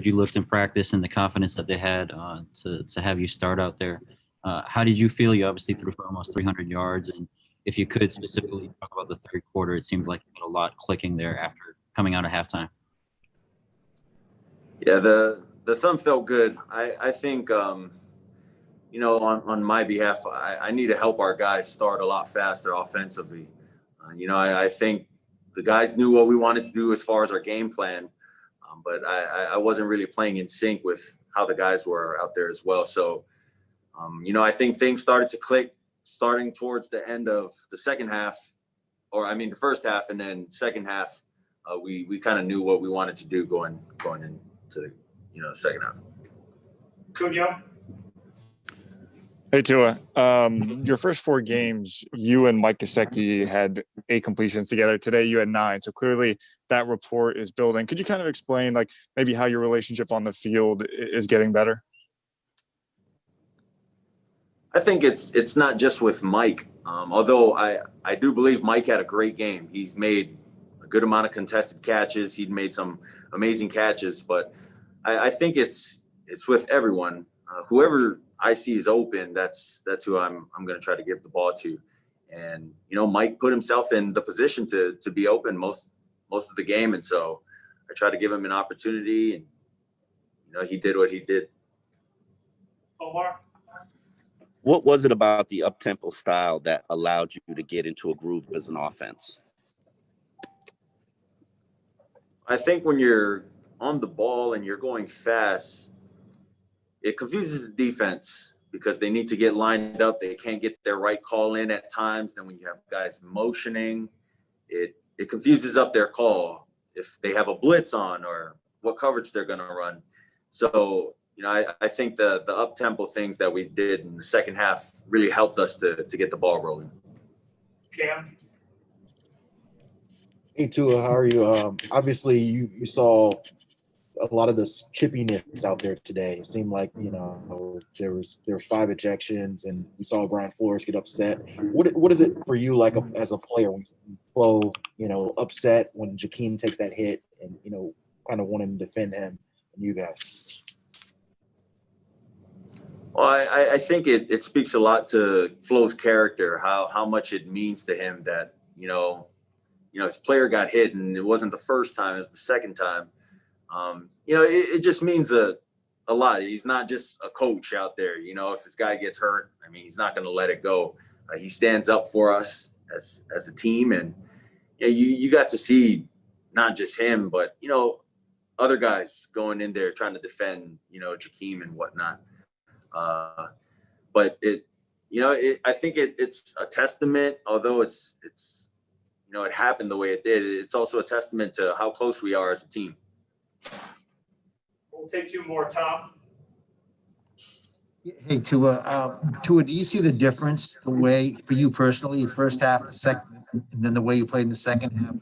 you lift in practice and the confidence that they had to have you start out there. How did you feel? You obviously threw for almost 300 yards, and if you could specifically talk about the third quarter, it seemed like you had a lot clicking there after coming out of halftime. Yeah, the thumb felt good. I think on my behalf, I need to help our guys start a lot faster offensively. I think the guys knew what we wanted to do as far as our game plan, but I wasn't really playing in sync with how the guys were out there as well. So, I think things started to click starting towards the end of the second half, the first half, and then second half, we kind of knew what we wanted to do going into the second half. Cunha. Hey, Tua. Your first 4 games, you and Mike Gesicki had 8 completions together. Today, you had 9. So clearly, that rapport is building. Could you kind of explain, maybe how your relationship on the field is getting better? I think it's not just with Mike. Although I do believe Mike had a great game. He's made a good amount of contested catches. He'd made some amazing catches. But I think it's with everyone. Whoever I see is open, that's who I'm going to try to give the ball to. And, Mike put himself in the position to be open most of the game. And so I tried to give him an opportunity, and, he did what he did. Omar. What was it about the up-tempo style that allowed you to get into a groove as an offense? I think when you're on the ball and you're going fast, it confuses the defense because they need to get lined up. They can't get their right call in at times. Then when you have guys motioning, it confuses up their call if they have a blitz on or what coverage they're going to run. So, I think the up-tempo things that we did in the second half really helped us to get the ball rolling. Cam. Hey, Tua, how are you? Obviously, you saw a lot of the chippiness out there today. It seemed like, there were 5 ejections, and we saw Brian Flores get upset. What is it for you like as a player when you flow, upset when Jakeem takes that hit and, kind of wanting to defend him and you guys? Well, I think it speaks a lot to Flo's character, how much it means to him that, his player got hit, and it wasn't the first time, it was the second time. It just means a lot. He's not just a coach out there. If his guy gets hurt, he's not going to let it go. He stands up for us as a team. And you got to see not just him, but, other guys going in there trying to defend, Jakeem and whatnot. But I think it's a testament, although it's it happened the way it did. It's also a testament to how close we are as a team. We'll take 2 more. Tom. Hey, Tua, do you see the difference, the way for you personally, first half, the second, and then the way you played in the second half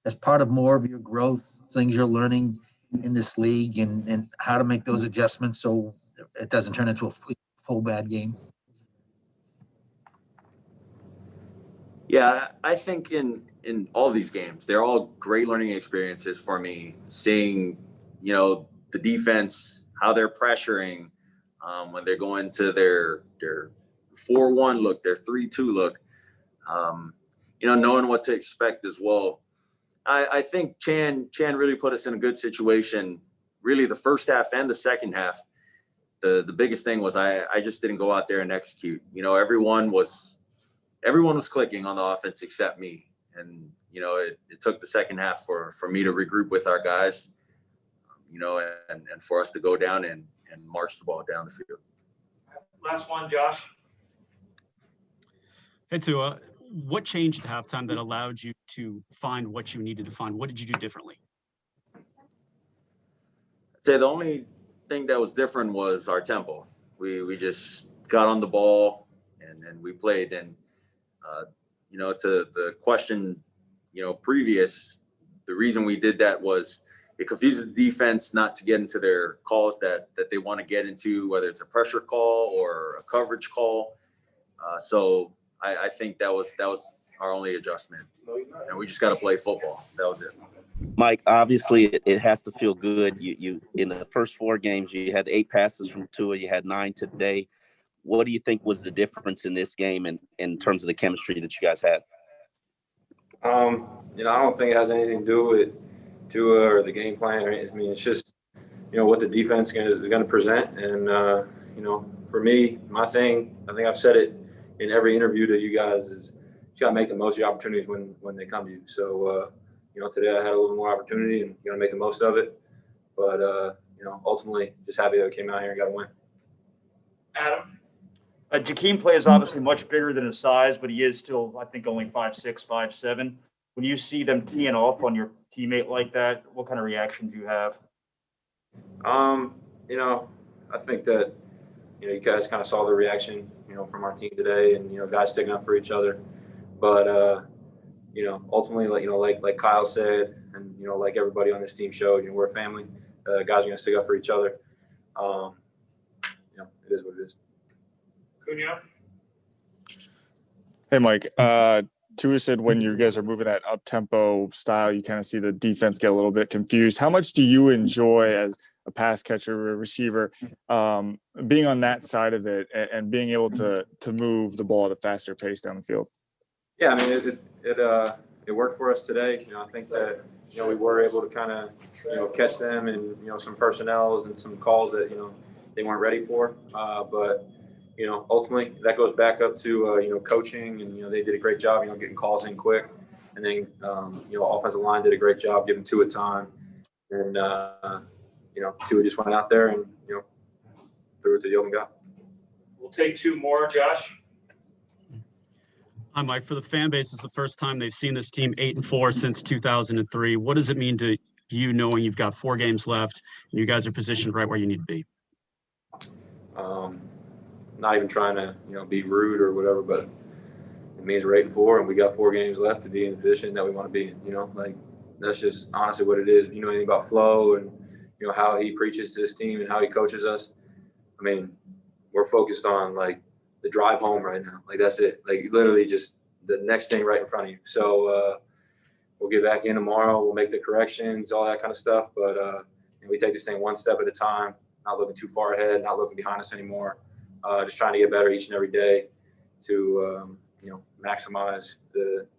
as part of more of your growth, things you're learning in this league, and how to make those adjustments so it doesn't turn into a full bad game? Yeah, I think in all these games, they're all great learning experiences for me. Seeing, the defense, how they're pressuring when they're going to their 4-1 look, their 3-2 look, knowing what to expect as well. I think Chan really put us in a good situation, really the first half and the second half. The biggest thing was I just didn't go out there and execute. Everyone was clicking on the offense except me. And, it took the second half for me to regroup with our guys, and for us to go down and march the ball down the field. Last one, Josh. Hey, Tua, what changed at halftime that allowed you to find what you needed to find? What did you do differently? I'd say the only thing that was different was our tempo. We just got on the ball and we played. And, to the question, previous, the reason we did that was it confuses the defense not to get into their calls that they want to get into, whether it's a pressure call or a coverage call. So I think that was our only adjustment. And we just got to play football. That was it. Mike, obviously it has to feel good. You in the first 4 games, you had 8 passes from Tua, you had 9 today. What do you think was the difference in this game and in terms of the chemistry that you guys had? I don't think it has anything to do with Tua or the game plan. I mean, it's just, what the defense is going to present. And, for me, my thing, I think I've said it in every interview to you guys, is you got to make the most of your opportunities when they come to you. So, today I had a little more opportunity and you got to make the most of it. But, ultimately just happy that I came out here and got a win. Adam? Jakeem Play is obviously much bigger than his size, but he is still, I think, only 5'6", 5'7". When you see them teeing off on your teammate like that, what kind of reaction do you have? I think that, you guys kind of saw the reaction, from our team today, and, guys sticking up for each other. But, ultimately, like Kyle said, and, like everybody on this team showed, we're a family. Guys are going to stick up for each other. It is what it is. Cunha? Hey, Mike. Tua said when you guys are moving that up-tempo style, you kind of see the defense get a little bit confused. How much do you enjoy as a pass catcher, a receiver, being on that side of it and being able to move the ball at a faster pace down the field? Yeah, I mean, it worked for us today. I think that, we were able to kind of, catch them and, some personnels and some calls that, they weren't ready for. But, ultimately that goes back up to, coaching, and, they did a great job, getting calls in quick. And then, offensive line did a great job giving Tua time. And, Tua just went out there and, threw it to the open guy. We'll take 2 more. Josh? Hi, Mike. For the fan base, it's the first time they've seen this team 8-4 since 2003. What does it mean to you knowing you've got 4 games left and you guys are positioned right where you need to be? Not even trying to, be rude or whatever, but it means we're 8-4 and we got 4 games left to be in the position that we want to be in. That's just honestly what it is. If you know anything about Flo and, how he preaches to his team and how he coaches us, I mean, we're focused on the drive home right now. That's it. Literally just the next thing right in front of you. So we'll get back in tomorrow. We'll make the corrections, all that kind of stuff. But we take this thing one step at a time, not looking too far ahead, not looking behind us anymore. Just trying to get better each and every day to, maximize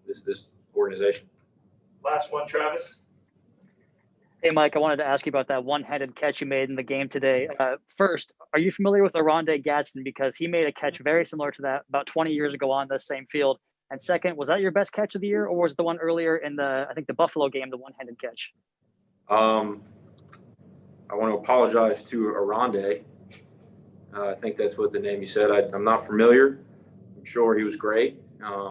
this organization. Last one, Travis? Hey, Mike, I wanted to ask you about that one-handed catch you made in the game today. First, are you familiar with Oronde Gadsden? Because he made a catch very similar to that about 20 years ago on the same field. And second, was that your best catch of the year, or was the one earlier in I think the Buffalo game, the one-handed catch? I want to apologize to Oronde. I think that's what the name you said. I'm not familiar. I'm sure he was great.